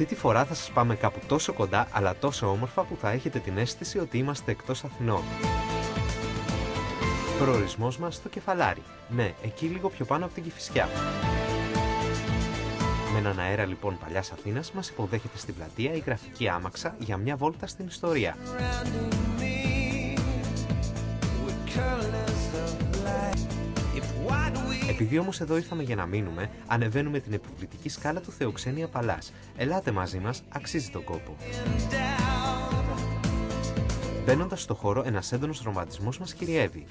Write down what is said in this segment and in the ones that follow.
Αυτή τη φορά θα σας πάμε κάπου τόσο κοντά, αλλά τόσο όμορφα που θα έχετε την αίσθηση ότι είμαστε εκτός Αθηνών. Προορισμός μας στο Κεφαλάρι. Ναι, εκεί λίγο πιο πάνω από την Κηφισιά. Με έναν αέρα λοιπόν παλιάς Αθήνας μας υποδέχεται στην πλατεία η γραφική άμαξα για μια βόλτα στην ιστορία. Επειδή όμως εδώ ήρθαμε για να μείνουμε, ανεβαίνουμε την επιβλητική σκάλα του Θεοξένεια Παλάς. Ελάτε μαζί μας, αξίζει τον κόπο. Μπαίνοντας στο χώρο, ένας έντονος ρομαντισμός μας κυριεύει.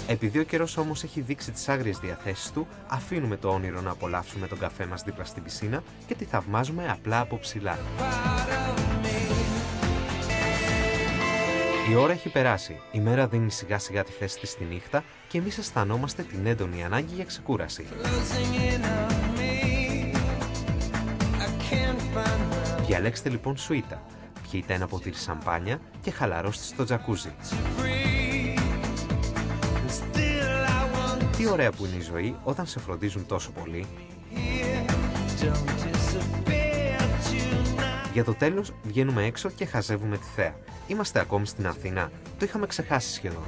Επειδή ο καιρός όμως έχει δείξει τις άγριες διαθέσεις του, αφήνουμε το όνειρο να απολαύσουμε τον καφέ μας δίπλα στην πισίνα και τη θαυμάζουμε απλά από ψηλά. Η ώρα έχει περάσει, η μέρα δίνει σιγά σιγά τη θέση της στη νύχτα και εμείς αισθανόμαστε την έντονη ανάγκη για ξεκούραση. Διαλέξτε λοιπόν σουίτα, πιείτε ένα ποτήρι σαμπάνια και χαλαρώστε στο τζακούζι. Τι ωραία που είναι η ζωή όταν σε φροντίζουν τόσο πολύ. Για το τέλος βγαίνουμε έξω και χαζεύουμε τη θέα. Είμαστε ακόμη στην Αθήνα. Το είχαμε ξεχάσει σχεδόν.